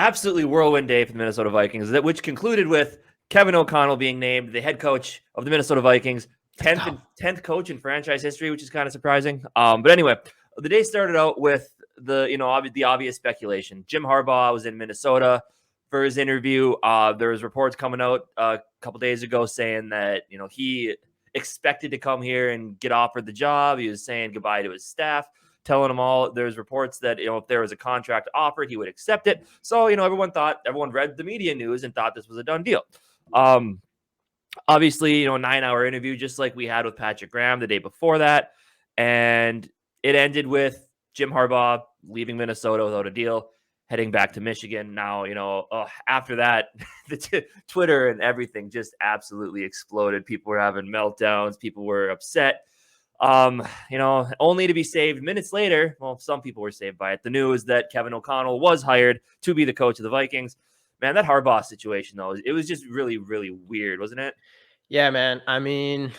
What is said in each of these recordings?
absolutely whirlwind day for the Minnesota Vikings, which concluded with Kevin O'Connell being named the head coach of the Minnesota Vikings, 10th coach in franchise history, which is kind of surprising. But anyway, the day started out with the obvious speculation. Jim Harbaugh was in Minnesota for his interview. There was reports coming out a couple days ago saying that he expected to come here and get offered the job. He was saying goodbye to his staff, telling them all. There's reports that if there was a contract offered, he would accept it. So everyone read the media news and thought this was a done deal. Obviously, a 9-hour interview, just like we had with Patrick Graham the day before that. And it ended with Jim Harbaugh leaving Minnesota without a deal, heading back to Michigan. Now, after that, the Twitter and everything just absolutely exploded. People were having meltdowns. People were upset. Only to be saved minutes later. Well, some people were saved by it. The news that Kevin O'Connell was hired to be the coach of the Vikings. Man, that Harbaugh situation, though, it was just really, really weird, wasn't it? Yeah, man. I mean,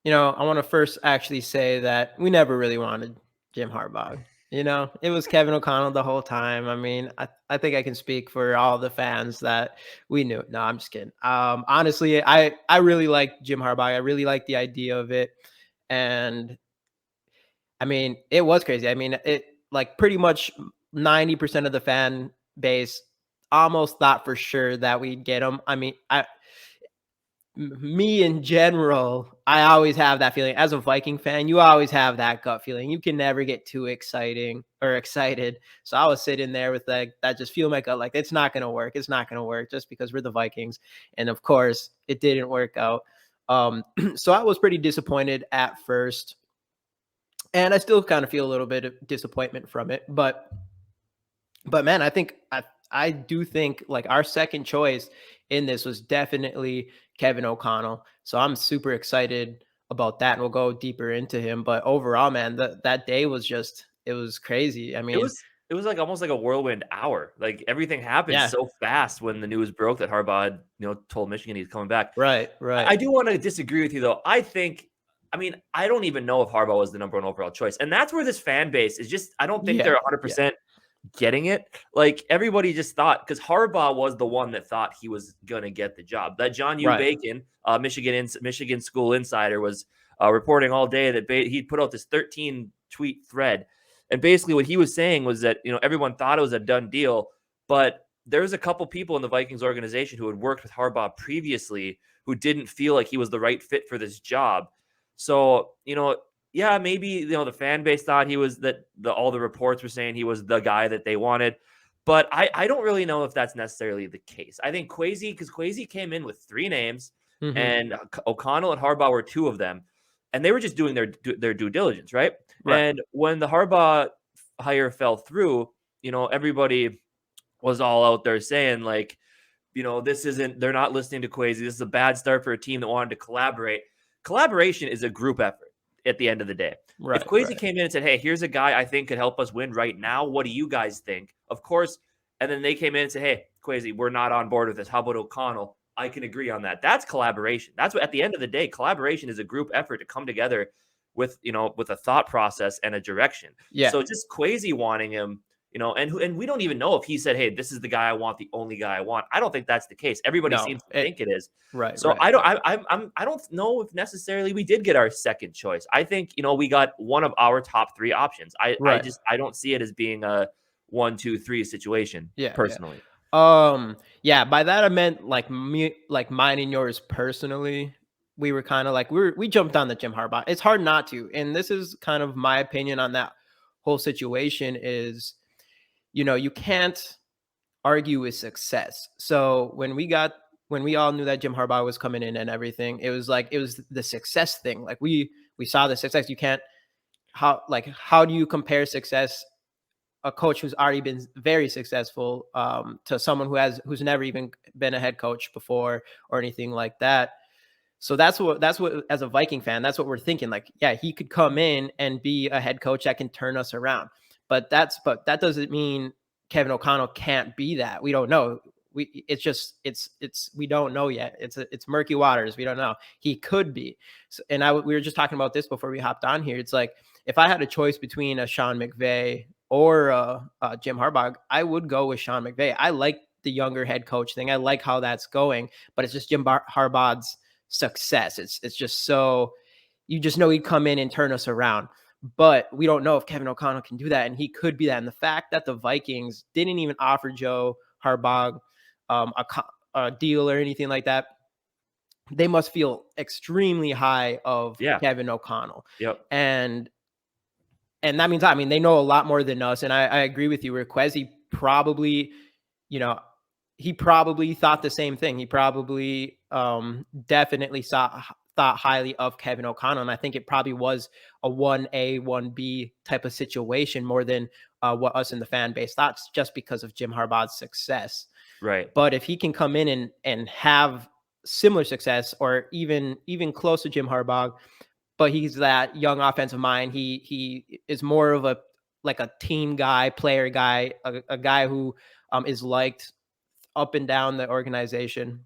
I want to first actually say that we never really wanted Jim Harbaugh. It was Kevin O'Connell the whole time. I mean, I think I can speak for all the fans that we knew. No, I'm just kidding. Honestly, I really like Jim Harbaugh. I really like the idea of it. And I mean, it was crazy. I mean, it like pretty much 90% of the fan base almost thought for sure that we'd get him. I mean, me in general, I always have that feeling. As a Viking fan, you always have that gut feeling. You can never get too excited. So I was sitting there with that just feeling my gut, like it's not going to work. It's not going to work just because we're the Vikings. And of course, it didn't work out. So I was pretty disappointed at first. And I still kind of feel a little bit of disappointment from it. But man, I do think like our second choice in this was definitely Kevin O'Connell. So I'm super excited about that. And we'll go deeper into him. But overall, man, that day was it was crazy. I mean, it was like almost like a whirlwind hour. Like everything happened so fast when the news broke that Harbaugh had, told Michigan he's coming back. Right. I do want to disagree with you, though. I don't even know if Harbaugh was the number one overall choice. And that's where this fan base is just, I don't think they're 100% getting it. Like everybody just thought, because Harbaugh was the one that thought he was going to get the job. That John U. Bacon, Michigan School Insider, was reporting all day that he put out this 13-tweet thread. And basically what he was saying was that, everyone thought it was a done deal, but there's a couple people in the Vikings organization who had worked with Harbaugh previously who didn't feel like he was the right fit for this job. So, maybe, the fan base thought he was all the reports were saying he was the guy that they wanted. But I don't really know if that's necessarily the case. I think Kwesi came in with 3 names, and O'Connell and Harbaugh were 2 of them. And they were just doing their due diligence, right? And when the Harbaugh hire fell through, everybody was all out there saying, like, they're not listening to Kwesi. This is a bad start for a team that wanted to collaborate. Collaboration is a group effort at the end of the day. If Kwesi came in and said, hey, here's a guy I think could help us win right now, what do you guys think? Of course. And then they came in and said, hey, Kwesi, we're not on board with this. How about O'Connell? I can agree on that. That's collaboration. That's what, at the end of the day, collaboration is a group effort to come together with a thought process and a direction. Yeah. So just Kwesi wanting him, and we don't even know if he said, hey, this is the guy I want, the only guy I want. I don't think that's the case. Everybody seems to think it is. Right. So I don't know if necessarily we did get our second choice. I think, we got one of our top 3 options. I don't see it as being a 1, 2, 3 situation personally. Yeah. By that I meant like me, like mine and yours personally. We were kind of like, we jumped on the Jim Harbaugh. It's hard not to. And this is kind of my opinion on that whole situation is, you can't argue with success. So when we all knew that Jim Harbaugh was coming in and everything, it was the success thing. Like we saw the success. You can't, how do you compare success, a coach who's already been very successful, to someone who's never even been a head coach before or anything like that? So that's what as a Viking fan, that's what we're thinking. Like, yeah, he could come in and be a head coach that can turn us around. But that doesn't mean Kevin O'Connell can't be that. We don't know. We don't know yet. It's murky waters. We don't know. He could be. So, and we were just talking about this before we hopped on here. It's like, if I had a choice between a Sean McVay or Jim Harbaugh, I would go with Sean McVay. I like the younger head coach thing. I like how that's going, but it's just Jim Harbaugh's success. It's just so, you just know he'd come in and turn us around. But we don't know if Kevin O'Connell can do that, and he could be that. And the fact that the Vikings didn't even offer Joe Harbaugh a deal or anything like that, they must feel extremely high of Kevin O'Connell. Yep. And that means, I mean, they know a lot more than us. And I agree with you, Requez. He probably, he probably thought the same thing. He probably definitely thought highly of Kevin O'Connell. And I think it probably was a 1A, 1B type of situation more than what us in the fan base thought, just because of Jim Harbaugh's success. Right. But if he can come in and have similar success, or even close to Jim Harbaugh, but he's that young offensive mind. He is more of a team guy, player guy, a guy who is liked up and down the organization.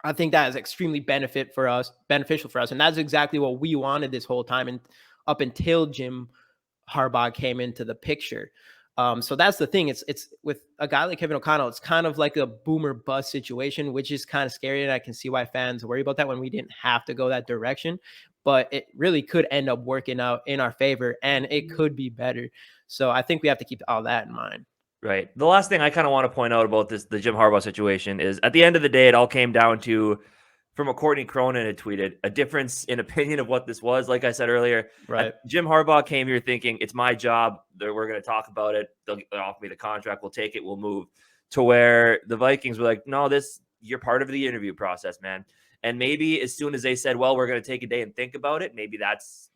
I think that is extremely beneficial for us. And that's exactly what we wanted this whole time, and up until Jim Harbaugh came into the picture. So that's the thing. It's with a guy like Kevin O'Connell, it's kind of like a boomer bust situation, which is kind of scary. And I can see why fans worry about that when we didn't have to go that direction, but it really could end up working out in our favor, and it could be better. So I think we have to keep all that in mind. Right. The last thing I kind of want to point out about the Jim Harbaugh situation is, at the end of the day, it all came down to, from what Courtney Cronin had tweeted, a difference in opinion of what this was. Like I said earlier, right. Jim Harbaugh came here thinking, it's my job. We're going to talk about it. They'll offer me the contract. We'll take it. We'll move. To where the Vikings were like, no, you're part of the interview process, man. And maybe as soon as they said, well, we're going to take a day and think about it, maybe that's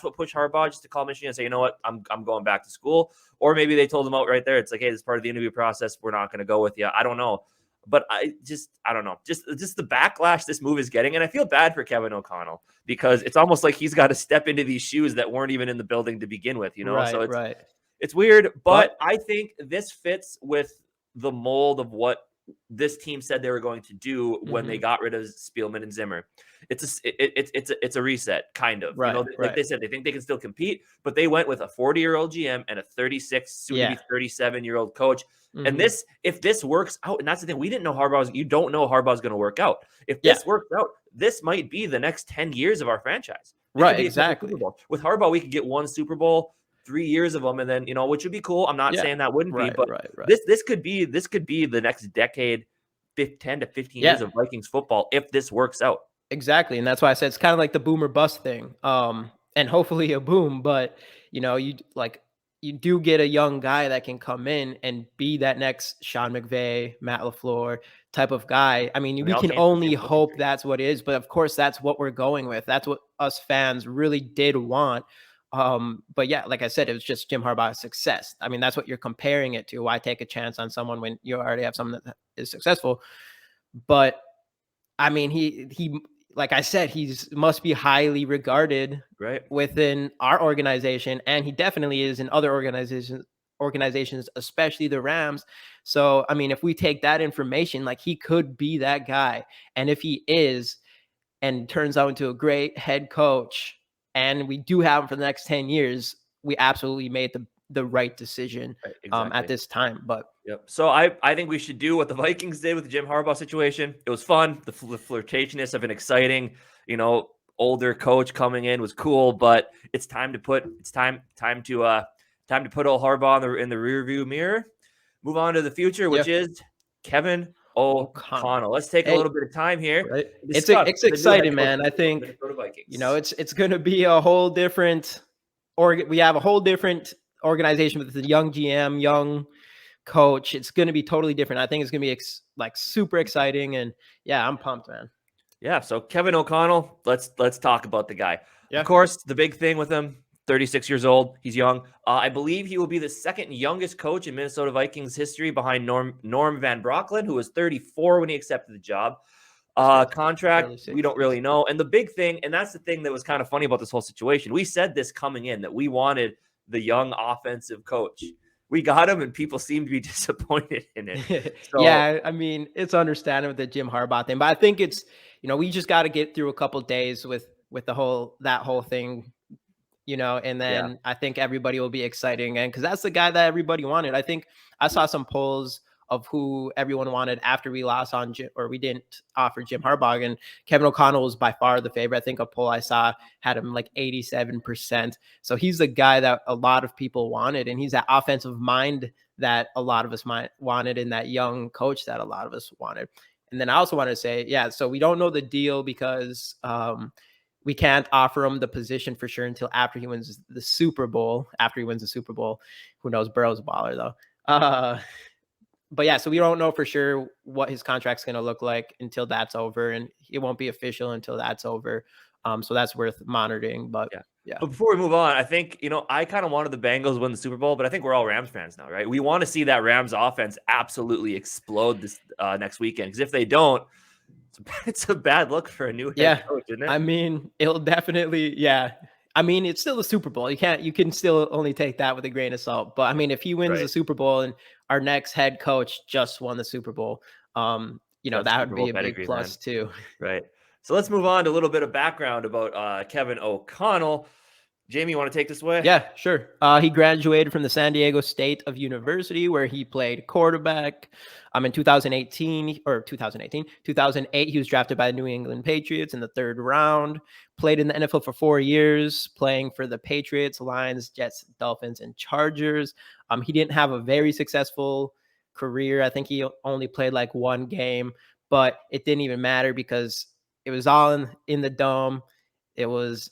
what pushed Harbaugh just to call Michigan and say, you know what, I'm going back to school. Or maybe they told him out right there. It's like, hey, this is part of the interview process. We're not going to go with you. I don't know. But I don't know. Just the backlash this move is getting. And I feel bad for Kevin O'Connell, because it's almost like he's got to step into these shoes that weren't even in the building to begin with, Right, so it's it's weird. But I think this fits with the mold of what this team said they were going to do when they got rid of Spielman and Zimmer. It's a reset, kind of. Right, like they said, they think they can still compete, but they went with a 40-year-old GM and a 36, soon to be 37-year-old coach. And if this works out, and that's the thing, we didn't know you don't know Harbaugh's going to work out. If this works out, this might be the next 10 years of our franchise. Right, exactly. With Harbaugh, we could get one Super Bowl, 3 years of them, and then which would be cool. I'm not saying that wouldn't be, but this could be the next decade, 10 to 15 years of Vikings football, if this works out. Exactly, and that's why I said it's kind of like the boomer bust thing, and hopefully a boom. But you do get a young guy that can come in and be that next Sean McVay, Matt LaFleur type of guy. I mean, we can only hope that's what it is, but of course that's what we're going with. That's what us fans really did want. But yeah, like I said, it was just Jim Harbaugh's success. I mean, that's what you're comparing it to. Why take a chance on someone when you already have someone that is successful? But I mean, he like I said, must be highly regarded within our organization, and he definitely is in other organizations, especially the Rams. So, I mean, if we take that information, he could be that guy. And if he is, and turns out into a great head coach, and we do have him for the next 10 years, we absolutely made the right decision at this time. But so I think we should do what the Vikings did with the Jim Harbaugh situation. It was fun. The flirtatiousness of an exciting, older coach coming in was cool, but it's time to put old Harbaugh in the rearview mirror. Move on to the future, which is Kevin O'Connell. Let's take a little bit of time here. Right. It's exciting, man. I think it's going to be a whole different we have a whole different organization with the young GM, young coach. It's going to be totally different. I think it's going to be super exciting, and yeah, I'm pumped, man. Yeah. So Kevin O'Connell, let's talk about the guy. Of course, the big thing with him, 36 years old. He's young. I believe he will be the second youngest coach in Minnesota Vikings history, behind Norm Van Brocklin, who was 34 when he accepted the job. Contract, we don't really know. And the big thing, and that's the thing that was kind of funny about this whole situation, we said this coming in, that we wanted the young offensive coach. We got him, and people seem to be disappointed in it. So, yeah, I mean, it's understandable with the Jim Harbaugh thing, but I think it's, we just got to get through a couple days with that whole thing, and then I think everybody will be exciting again because that's the guy that everybody wanted. I think I saw some polls of who everyone wanted after we lost on or we didn't offer Jim Harbaugh, and Kevin O'Connell was by far the favorite. I think a poll I saw had him like 87%. So he's the guy that a lot of people wanted, and he's that offensive mind that a lot of us wanted, and that young coach that a lot of us wanted. And then I also want to say, so we don't know the deal because we can't offer him the position for sure until after he wins the Super Bowl. After he wins the Super Bowl, who knows? Burrow's a baller though. But yeah, so we don't know for sure what his contract's going to look like until that's over, and it won't be official until that's over. So that's worth monitoring. But yeah. But before we move on, I think, I kind of wanted the Bengals win the Super Bowl, but I think we're all Rams fans now, right? We want to see that Rams offense absolutely explode this next weekend, because if they don't, it's a bad look for a new head coach, isn't it? I mean, it'll definitely, I mean, it's still the Super Bowl. You can still only take that with a grain of salt. But I mean, if he wins the Super Bowl and our next head coach just won the Super Bowl, that would be a big plus too. Right. So let's move on to a little bit of background about Kevin O'Connell. Jamie, you want to take this away? Yeah, sure. He graduated from the San Diego State of University, where he played quarterback. In 2008, he was drafted by the New England Patriots in the 3rd round. Played in the NFL for 4 years, playing for the Patriots, Lions, Jets, Dolphins, and Chargers. He didn't have a very successful career. I think he only played like 1 game, but it didn't even matter because it was all in the dome.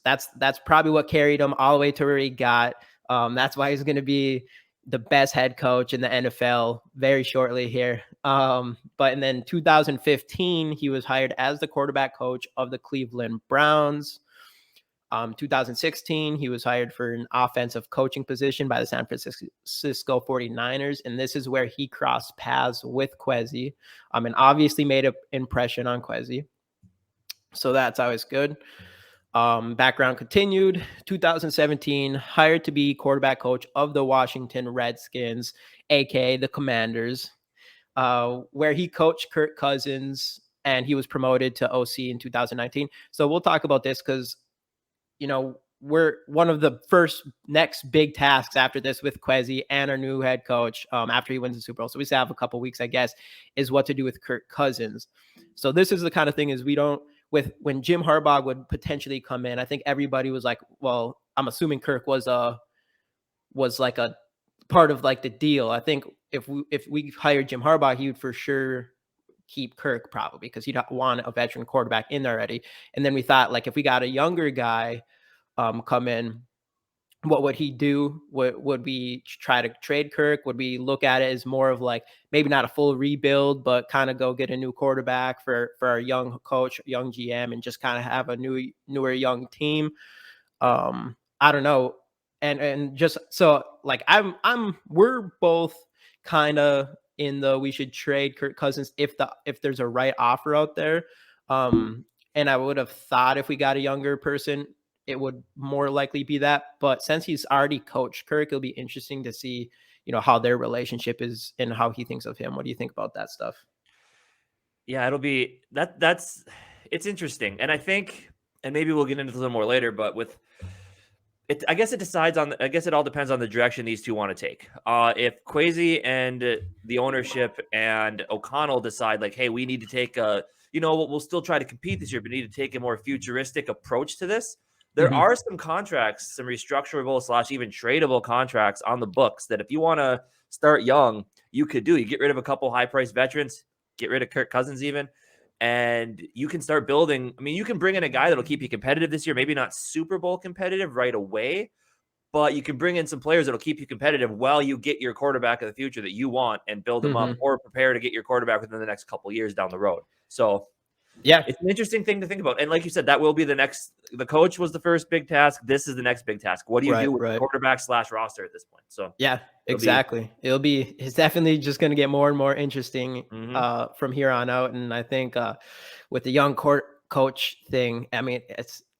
That's probably what carried him all the way to where he got. That's why he's going to be the best head coach in the NFL very shortly here. But and then 2015, he was hired as the quarterback coach of the Cleveland Browns. 2016, he was hired for an offensive coaching position by the San Francisco 49ers. And this is where he crossed paths with Kwesi, and obviously made an impression on Kwesi. So that's always good. Background continued. 2017, hired to be quarterback coach of the Washington Redskins, aka the Commanders, where he coached Kirk Cousins, and he was promoted to OC in 2019. So we'll talk about this because, we're one of the next big tasks after this with Kwesi and our new head coach after he wins the Super Bowl. So we still have a couple weeks, I guess, is what to do with Kirk Cousins. So this is the kind of thing is when Jim Harbaugh would potentially come in, I think everybody was like, well, I'm assuming Kirk was like a part of like the deal. I think if we hired Jim Harbaugh, he would for sure keep Kirk probably because he'd want a veteran quarterback in there already. And then we thought like if we got a younger guy come in, what would he do? Would we try to trade Kirk? Would we look at it as more of like maybe not a full rebuild, but kind of go get a new quarterback for our young coach, young GM, and just kind of have a newer young team? I don't know. And just so like we're both kind of in the we should trade Kirk Cousins if there's a right offer out there. And I would have thought if we got a younger person, it would more likely be that. But since he's already coached Kirk, it'll be interesting to see, how their relationship is and how he thinks of him. What do you think about that stuff? Yeah, it'll be it's interesting. And I think, and maybe we'll get into this a little more later, but I guess it all depends on the direction these two want to take. If Kwesi and the ownership and O'Connell decide like, hey, we need to take we'll still try to compete this year, but need to take a more futuristic approach to this. There are some contracts, some restructurable / even tradable contracts on the books that if you want to start young, you could do. You get rid of a couple high-priced veterans, get rid of Kirk Cousins even, and you can start building. I mean, you can bring in a guy that'll keep you competitive this year, maybe not Super Bowl competitive right away, but you can bring in some players that'll keep you competitive while you get your quarterback of the future that you want and build them up or prepare to get your quarterback within the next couple of years down the road. So yeah, it's an interesting thing to think about. And like you said, that will be the coach was the first big task. This is the next big task. What do you do with the quarterback / roster at this point? So yeah, exactly. It's definitely just going to get more and more interesting from here on out. And I think with the young coach thing, I mean,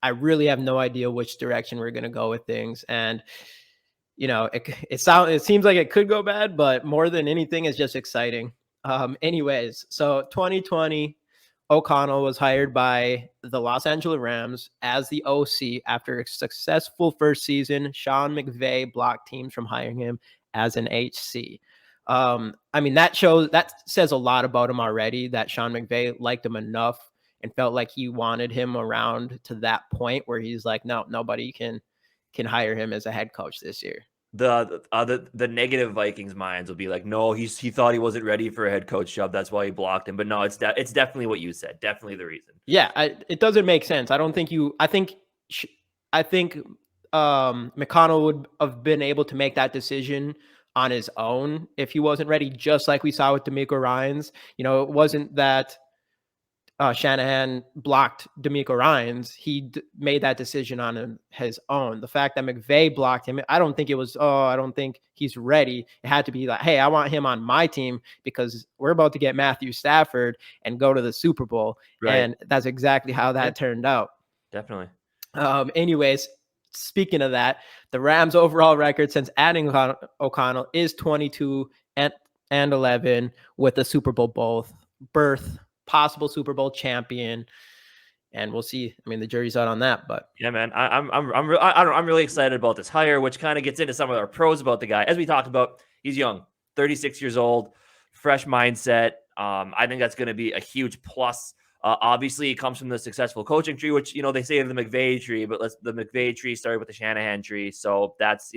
I really have no idea which direction we're going to go with things. And, it seems like it could go bad, but more than anything, it's just exciting. Anyways, so 2020, O'Connell was hired by the Los Angeles Rams as the OC after a successful first season. Sean McVay blocked teams from hiring him as an HC. I mean, that says a lot about him already, that Sean McVay liked him enough and felt like he wanted him around to that point where he's like, no, nobody can hire him as a head coach this year. The negative Vikings minds will be like, no, he thought he wasn't ready for a head coach job. That's why he blocked him. But no, it's definitely what you said. Definitely the reason. Yeah, it doesn't make sense. I think McConnell would have been able to make that decision on his own if he wasn't ready, just like we saw with DeMeco Ryans. It wasn't that Shanahan blocked DeMeco Ryans. He made that decision on his own. The fact that McVay blocked him, I don't think it was, I don't think he's ready. It had to be like, hey, I want him on my team because we're about to get Matthew Stafford and go to the Super Bowl. Right. And that's exactly how that turned out. Definitely. Anyways, speaking of that, the Rams' overall record since adding O'Connell is 22-11 with a Super Bowl berth. Possible Super Bowl champion, and we'll see. I mean, the jury's out on that, but yeah, man, I'm really excited about this hire, which kind of gets into some of our pros about the guy. As we talked about, he's young, 36 years old, fresh mindset. I think that's going to be a huge plus. Obviously, he comes from the successful coaching tree, which they say the McVay tree, but the McVay tree started with the Shanahan tree, so that's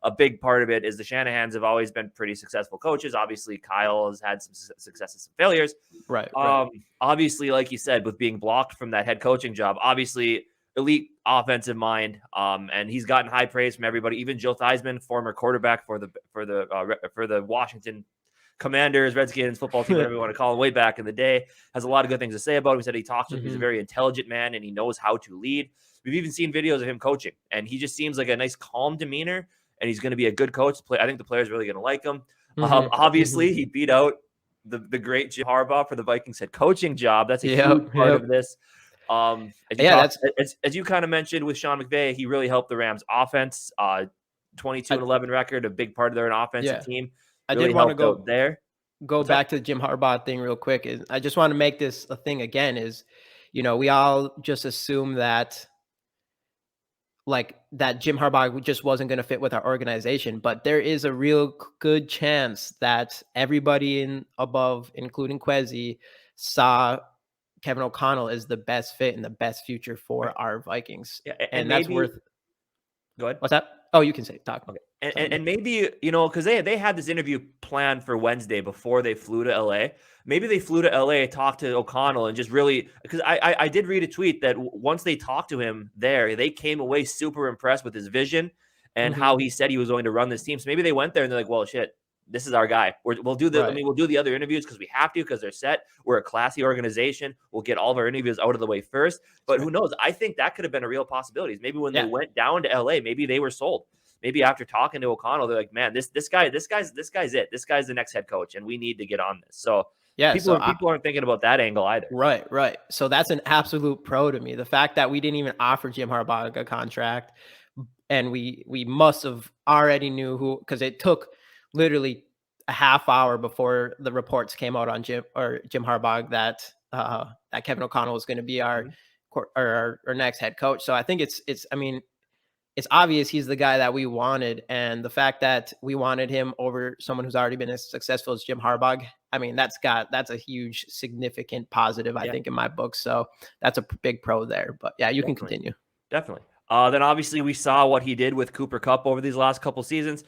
a big part of it. Is the Shanahans have always been pretty successful coaches. Obviously, Kyle has had some successes, some failures. Right. Obviously, like you said, with being blocked from that head coaching job, obviously elite offensive mind, and he's gotten high praise from everybody. Even Joe Theismann, former quarterback for the Washington Commanders, Redskins football team, whatever you want to call him, way back in the day, has a lot of good things to say about him. He said he talks with him. He's a very intelligent man, and he knows how to lead. We've even seen videos of him coaching, and he just seems like a nice, calm demeanor, and he's going to be a good coach. I think the players really going to like him. Obviously, he beat out the great Jim Harbaugh for the Vikings head coaching job. That's a huge part of this. As you kind of mentioned with Sean McVay, he really helped the Rams offense. 22-11 record, a big part of their offensive team. Really I did want to go back to the Jim Harbaugh thing real quick. I just want to make this a thing again is, we all just assume that that Jim Harbaugh just wasn't going to fit with our organization, but there is a real good chance that everybody above, including Kwesi, saw Kevin O'Connell as the best fit and the best future for our Vikings. Yeah, and that's worth. Go ahead. What's that? Oh, you can say talk. Okay. And maybe, because they had this interview planned for Wednesday before they flew to LA. Maybe they flew to LA, talked to O'Connell, and just really, because I did read a tweet that once they talked to him there, they came away super impressed with his vision and how he said he was going to run this team. So maybe they went there and they're like, well, shit, this is our guy. We'll do the, right. We'll do the other interviews because we have to, because they're set. We're a classy organization. We'll get all of our interviews out of the way first. But who knows? I think that could have been a real possibility. Maybe when they went down to LA, maybe they were sold. Maybe after talking to O'Connell, they're like, man, this guy's it. This guy's the next head coach, and we need to get on this. So people aren't thinking about that angle either. Right. So that's an absolute pro to me. The fact that we didn't even offer Jim Harbaugh a contract, and we must have already knew who, because it took literally a half hour before the reports came out on Jim Harbaugh that Kevin O'Connell was going to be our next head coach. So I think it's obvious he's the guy that we wanted. And the fact that we wanted him over someone who's already been as successful as Jim Harbaugh, I mean, that's a huge, significant positive, I think, in my book. So that's a big pro there. But yeah, you can continue. Definitely. Then obviously we saw what he did with Cooper Kupp over these last couple seasons.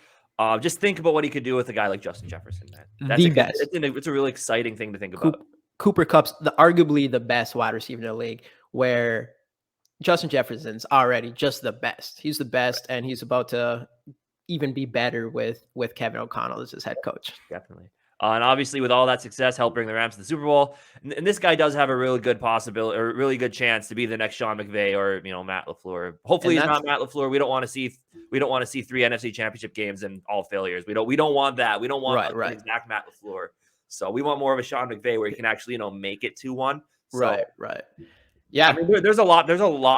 Just think about what he could do with a guy like Justin Jefferson, man. That's best. It's a really exciting thing to think about. Cooper Kupp's arguably the best wide receiver in the league, where Justin Jefferson's already just the best. He's the best, and he's about to even be better with Kevin O'Connell as his head coach. Definitely. And obviously, with all that success, helped bring the Rams to the Super Bowl. And this guy does have a really good possibility, or a really good chance to be the next Sean McVay or Matt LaFleur. Hopefully, he's not Matt LaFleur. We don't want to see 3 NFC Championship games and all failures. We don't want that. We don't want the exact Matt LaFleur. So we want more of a Sean McVay where he can actually make it to one. So, right. Yeah, I mean, there's a lot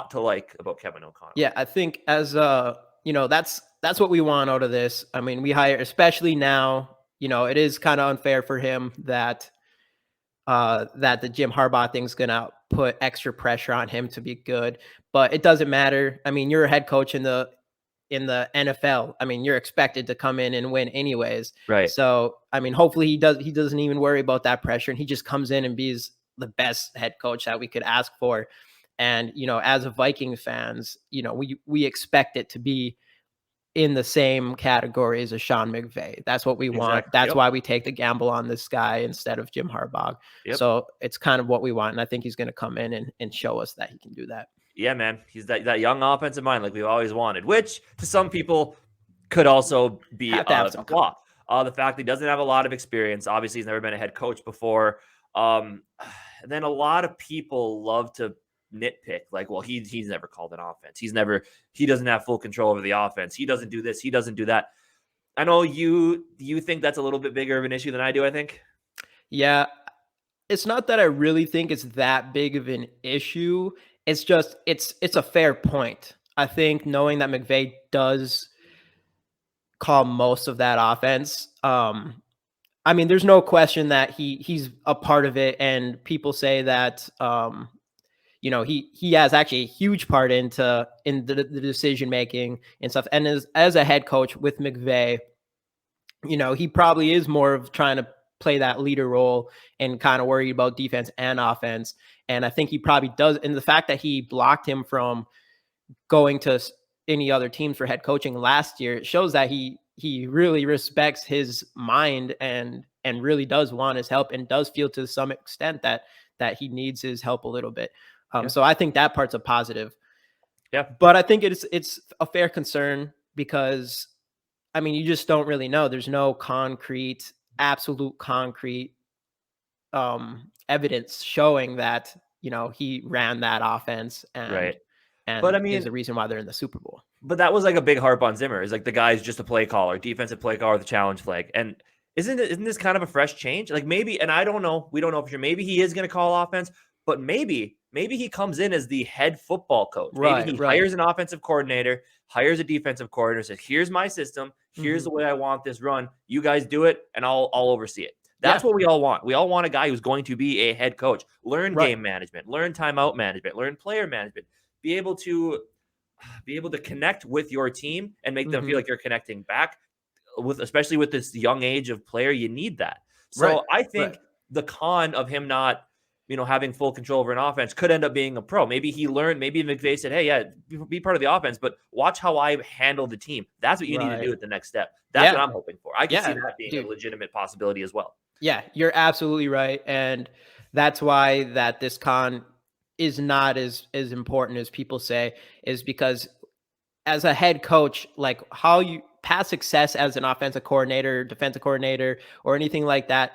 to like about Kevin O'Connell. Yeah, I think as that's what we want out of this. I mean, we hire, especially now, it is kind of unfair for him that that the Jim Harbaugh thing's going to put extra pressure on him to be good, but it doesn't matter. I mean, you're a head coach in the NFL. I mean, you're expected to come in and win anyways. Right. So, I mean, hopefully he doesn't even worry about that pressure, and he just comes in and be the best head coach that we could ask for. And, as a Vikings fans, we expect it to be in the same category as a Sean McVay. That's what we want. Exactly. That's Yep. why we take the gamble on this guy instead of Jim Harbaugh. Yep. So it's kind of what we want. And I think he's going to come in and show us that he can do that. Yeah, man. He's that young offensive mind like we've always wanted, which to some people could also be a flaw. The fact that he doesn't have a lot of experience. Obviously, he's never been a head coach before. And then a lot of people love to nitpick, like, well, he's never called an offense. He doesn't have full control over the offense. He doesn't do this. He doesn't do that. I know you think that's a little bit bigger of an issue than I do, I think. Yeah. It's not that I really think it's that big of an issue. It's just, it's a fair point. I think knowing that McVay does call most of that offense, I mean, there's no question that he's a part of it, and people say that he has actually a huge part in the decision making and stuff. And as a head coach with McVay, he probably is more of trying to play that leader role and kind of worried about defense and offense. And I think he probably does. And the fact that he blocked him from going to any other teams for head coaching last year, it shows that he really respects his mind and really does want his help, and does feel to some extent that he needs his help a little bit. So I think that part's a positive. Yeah. But I think it's a fair concern because, I mean, you just don't really know. There's no absolute concrete evidence showing that, he ran that offense and, right. And but I mean, is the reason why they're in the Super Bowl. But that was like a big harp on Zimmer. Is like the guy's just a play caller, defensive play caller with a challenge flag. And isn't this kind of a fresh change? Like maybe, and I don't know, we don't know for sure. Maybe he is going to call offense, but maybe he comes in as the head football coach. Maybe he hires an offensive coordinator, hires a defensive coordinator, says, "Here's my system. Here's the way I want this run. You guys do it, and I'll oversee it." That's what we all want. We all want a guy who's going to be a head coach, learn game management, learn timeout management, learn player management, be able to connect with your team and make them feel like you're connecting back especially with this young age of player. You need that. So I think the con of him not, having full control over an offense could end up being a pro. Maybe he learned, maybe McVay said, "Hey, yeah, be part of the offense, but watch how I handle the team." That's what you need to do at the next step. That's what I'm hoping for. I can see that being a legitimate possibility as well. Yeah, you're absolutely right. And that's why that this con is not as important as people say, is because as a head coach, like how you past success as an offensive coordinator, defensive coordinator, or anything like that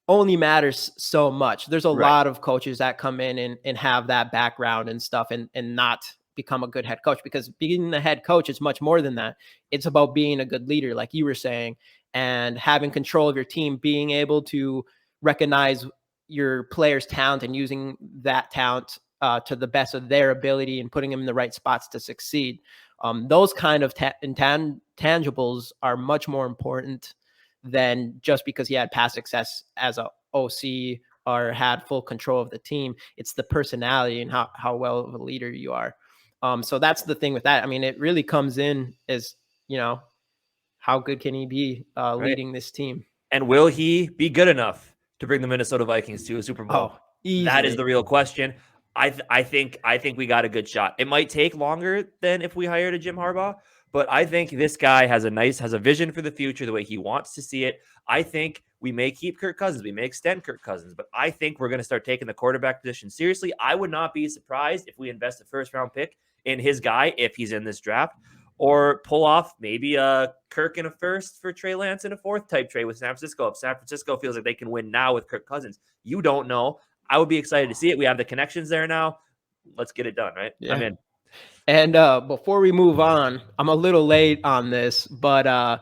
only matters so much. There's a lot of coaches that come in and have that background and stuff and not become a good head coach, because being the head coach is much more than that. It's about being a good leader, like you were saying, and having control of your team, being able to recognize your players' talent and using that talent to the best of their ability and putting them in the right spots to succeed. Those kind of intangibles are much more important than just because he had past success as a OC or had full control of the team. It's the personality and how well of a leader you are. So that's the thing with that. I mean, it really comes in as, how good can he be leading this team? And will he be good enough to bring the Minnesota Vikings to a Super Bowl? That is the real question. I think we got a good shot. It might take longer than if we hired a Jim Harbaugh, but I think this guy has a vision for the future, the way he wants to see it. I think we may keep Kirk Cousins. We may extend Kirk Cousins, but I think we're going to start taking the quarterback position seriously. I would not be surprised if we invest a first-round pick in his guy if he's in this draft, or pull off maybe a Kirk in a first for Trey Lance in a fourth type trade with San Francisco. If San Francisco feels like they can win now with Kirk Cousins, you don't know. I would be excited to see it. We have the connections there now. Let's get it done, right? Yeah. I'm in. And before we move on, I'm a little late on this, but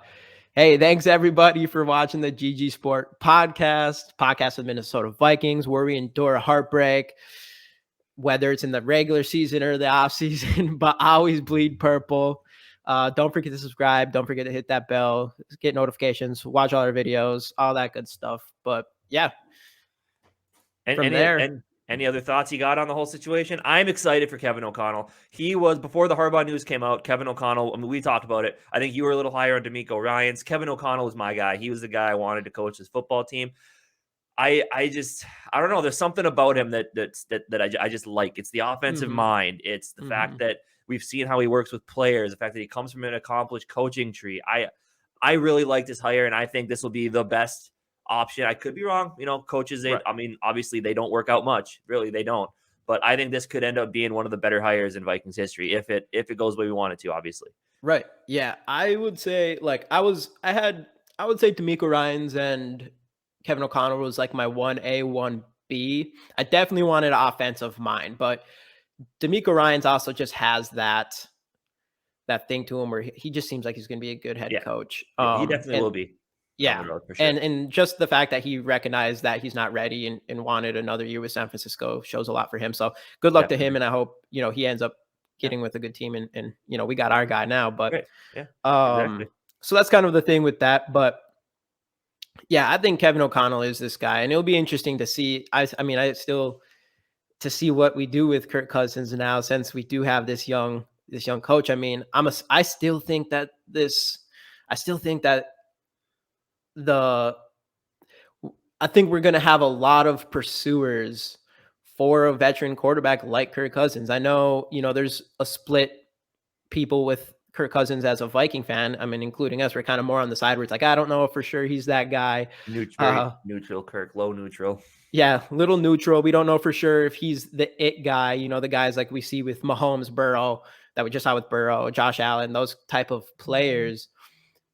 hey, thanks everybody for watching the GG Sport podcast of Minnesota Vikings, where we endure heartbreak, whether it's in the regular season or the off season, but always bleed purple. Don't forget to subscribe. Don't forget to hit that bell, get notifications, watch all our videos, all that good stuff. But yeah. Any other thoughts you got on the whole situation? I'm excited for Kevin O'Connell. He was, before the Harbaugh news came out, Kevin O'Connell, I mean, we talked about it. I think you were a little higher on D'Amico Ryans. Kevin O'Connell was my guy. He was the guy I wanted to coach his football team. I don't know. There's something about him that I just like. It's the offensive mind. It's the fact that we've seen how he works with players, the fact that he comes from an accomplished coaching tree. I really like this hire, and I think this will be the best option. I could be wrong. Coaches, I mean, obviously they don't work out much. Really, they don't. But I think this could end up being one of the better hires in Vikings history if it goes the way we want it to, obviously. Right. Yeah. I would say I would say D'Amico Ryans and Kevin O'Connell was like my 1A, 1B. I definitely wanted an offensive mind, but D'Amico Ryans also just has that thing to him where he just seems like he's going to be a good head coach. He definitely will be. Yeah. Sure. And just the fact that he recognized that he's not ready and wanted another year with San Francisco shows a lot for him. So good luck to him. And I hope, he ends up getting with a good team and we got our guy now, but exactly. So that's kind of the thing with that. But yeah, I think Kevin O'Connell is this guy, and it'll be interesting to see. I still to see what we do with Kirk Cousins now, since we do have this young coach. I mean, I still think that I think we're going to have a lot of pursuers for a veteran quarterback like Kirk Cousins. I know, there's a split people with Kirk Cousins as a Viking fan. I mean, including us, we're kind of more on the side where it's like, I don't know for sure he's that guy. Neutral Kirk, low neutral. Yeah, little neutral. We don't know for sure if he's the it guy, the guys like we see with Mahomes, Burrow, that we just saw with Burrow, Josh Allen, those type of players.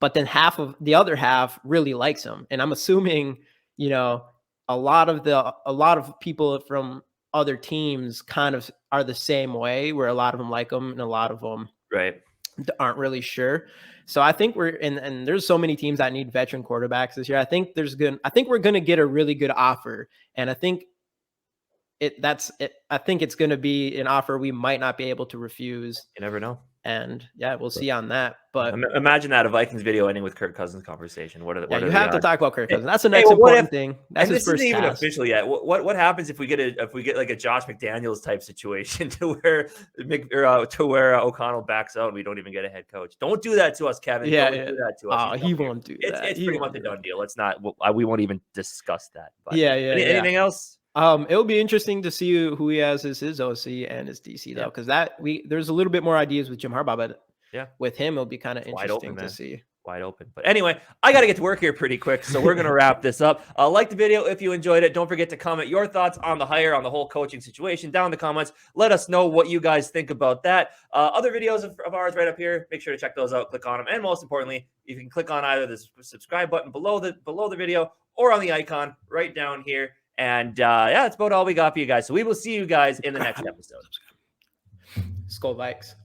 But then the other half really likes him. And I'm assuming, a lot of people from other teams kind of are the same way, where a lot of them like him and a lot of them aren't really sure. So I think and there's so many teams that need veteran quarterbacks this year. I think we're going to get a really good offer. And I think I think it's going to be an offer we might not be able to refuse. You never know. And yeah, we'll see on that. But imagine that a Vikings video ending with Kirk Cousins conversation. You have to talk about Kirk Cousins. That's the next important thing. That's his first isn't even official yet. What happens if we get like a Josh McDaniels type situation to where O'Connell backs out and we don't even get a head coach? Don't do that to us, Kevin. Yeah, don't do that to us. He won't do that. It's pretty much a done deal. Let's not. We won't even discuss that. But anything else? It'll be interesting to see who he has as his OC and his DC though, because there's a little bit more ideas with Jim Harbaugh, but with him it'll be kind of interesting to see. Wide open. But anyway, I got to get to work here pretty quick, so we're going to wrap this up. Like the video if you enjoyed it. Don't forget to comment your thoughts on the hire, on the whole coaching situation down in the comments. Let us know what you guys think about that. Other videos of ours right up here. Make sure to check those out. Click on them. And most importantly, you can click on either the subscribe button below the video or on the icon right down here. And that's about all we got for you guys. So we will see you guys in the next episode. Skol Vikes.